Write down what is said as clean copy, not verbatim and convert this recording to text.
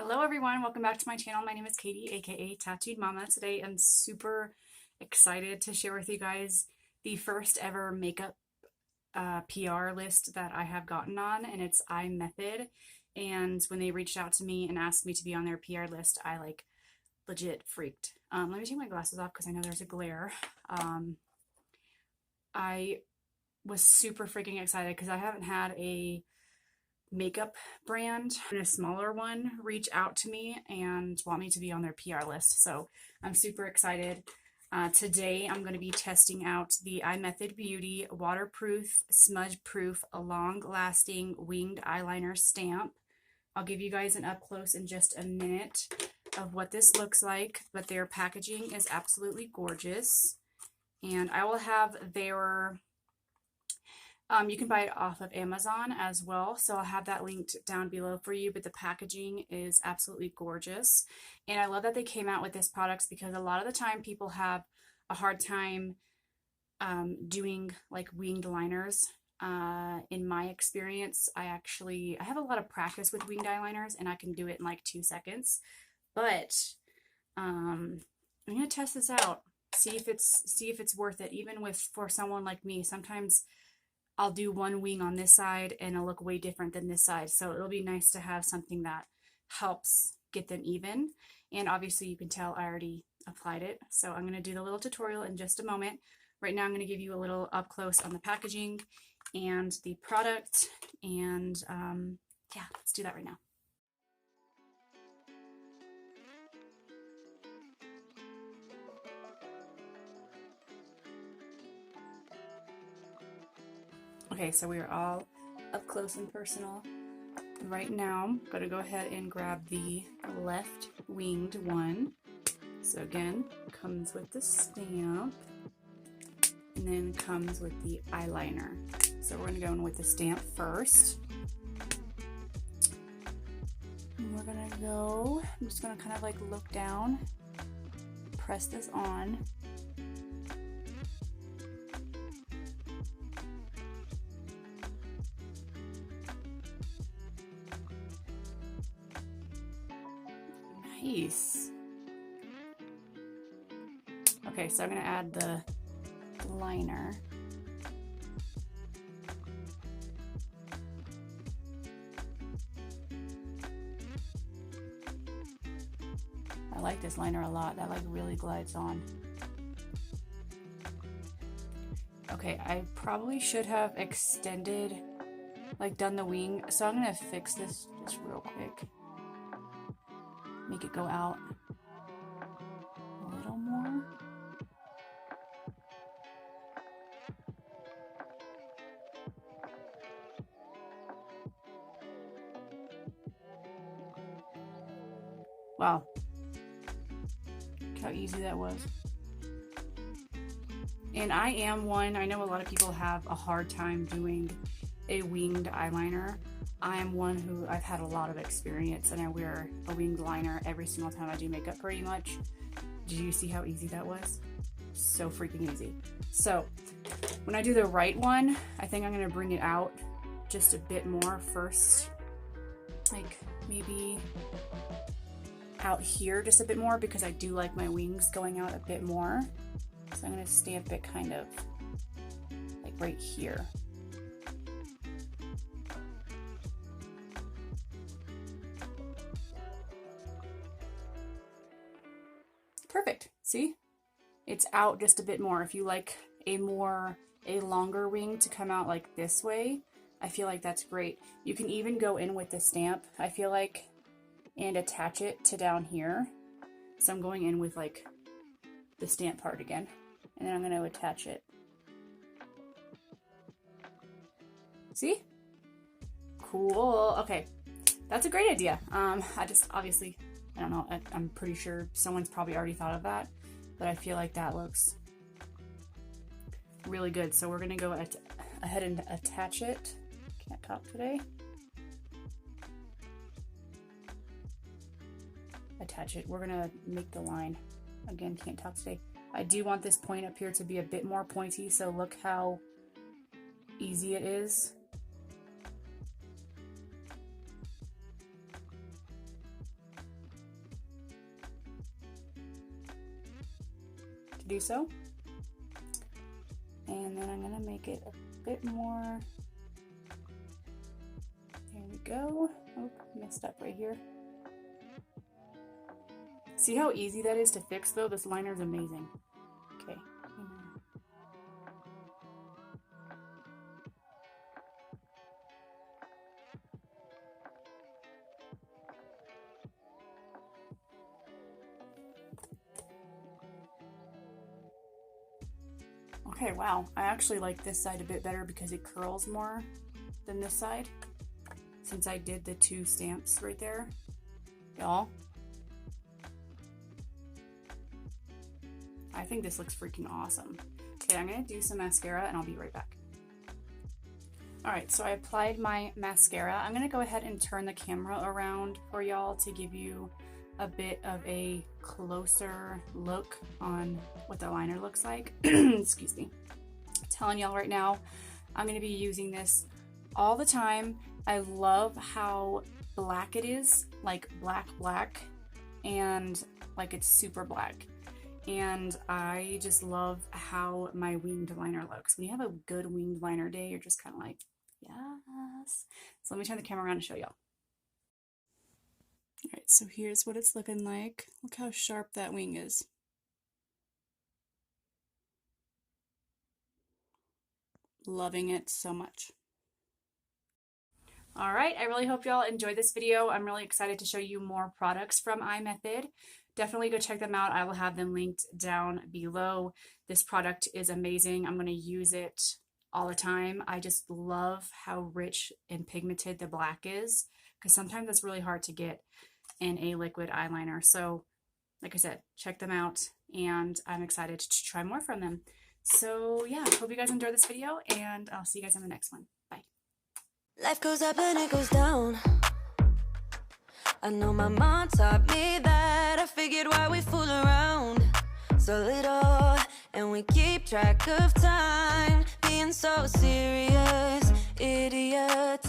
Hello everyone, welcome back to my channel. My name is Katie, aka Tattooed Mama. Today I'm super excited to share with you guys the first ever makeup PR list that I have gotten on, and it's Imethod. And when they reached out to me and asked me to be on their PR list, I like legit freaked. Let me take my glasses off because I know there's a glare. I was super freaking excited because I haven't had a makeup brand and a smaller one reach out to me and want me to be on their PR list. So I'm super excited. Today I'm going to be testing out the Imethod Beauty waterproof, smudge proof, long lasting winged eyeliner stamp. I'll give you guys an up close in just a minute of what this looks like, but their packaging is absolutely gorgeous. And I will have their you can buy it off of Amazon as well, so I'll have that linked down below for you, but the packaging is absolutely gorgeous. And I love that they came out with this product because a lot of the time people have a hard time doing like winged liners. In my experience, I have a lot of practice with winged eyeliners and I can do it in like 2 seconds, but I'm gonna test this out, see if it's worth it. Even for someone like me, sometimes I'll do one wing on this side and it'll look way different than this side. So it'll be nice to have something that helps get them even. And obviously you can tell I already applied it. So I'm going to do the little tutorial in just a moment. Right now I'm going to give you a little up close on the packaging and the product. And yeah, let's do that right now. Okay, so we are all up close and personal. Right now, I'm going to go ahead and grab the left winged one. So again, comes with the stamp and then comes with the eyeliner. So we're going to go in with the stamp first. And we're going to go, I'm just going to kind of like look down, press this on. Nice. Okay, so I'm going to add the liner. I like this liner a lot. That like really glides on. Okay, I probably should have extended, like done the wing. So I'm going to fix this just real quick. Make it go out a little more. Wow. Look how easy that was. And I am one, I know a lot of people have a hard time doing a winged eyeliner. I am one who I've had a lot of experience and I wear a winged liner every single time I do makeup pretty much. Did you see how easy that was? So freaking easy. So when I do the right one, I think I'm going to bring it out just a bit more first. Like maybe out here just a bit more because I do like my wings going out a bit more. So I'm going to stamp it kind of like right here. Perfect. See? It's out just a bit more. If you like a longer wing to come out like this way, I feel like that's great. You can even go in with the stamp, I feel like, and attach it to down here. So I'm going in with like the stamp part again, and then I'm going to attach it. See? Cool. Okay. That's a great idea. I just obviously, I don't know, I'm pretty sure someone's probably already thought of that, but I feel like that looks really good. So we're going to go ahead and attach it. Can't talk today. Attach it. We're going to make the line. Again, can't talk today. I do want this point up here to be a bit more pointy, so look how easy it is. do so. And then I'm going to make it a bit more. There we go. Oh, messed up right here. See how easy that is to fix though? This liner is amazing. Okay. Okay, wow. I actually like this side a bit better because it curls more than this side, since I did the 2 stamps right there. Y'all, I think this looks freaking awesome. Okay, I'm gonna do some mascara and I'll be right back. Alright, so I applied my mascara. I'm gonna go ahead and turn the camera around for y'all to give you a bit of a closer look on what the liner looks like. Excuse me. I'm telling y'all right now, I'm gonna be using this all the time. I love how black it is, like black, and like it's super black. And I just love how my winged liner looks. When you have a good winged liner day, you're just kind of like, yes. So let me turn the camera around and show y'all. All right, so here's what it's looking like. Look how sharp that wing is. Loving it so much. All right, I really hope y'all enjoyed this video. I'm really excited to show you more products from Imethod. Definitely go check them out. I will have them linked down below. This product is amazing. I'm going to use it all the time. I just love how rich and pigmented the black is, because sometimes it's really hard to get in a liquid eyeliner. So like I said, check them out, and I'm excited to try more from them. So yeah, hope you guys enjoyed this video, and I'll see you guys in the next one. Bye. Life goes up and it goes down. I know my mom taught me that. I figured why we fool around so little, and we keep track of time, being so serious, idiot.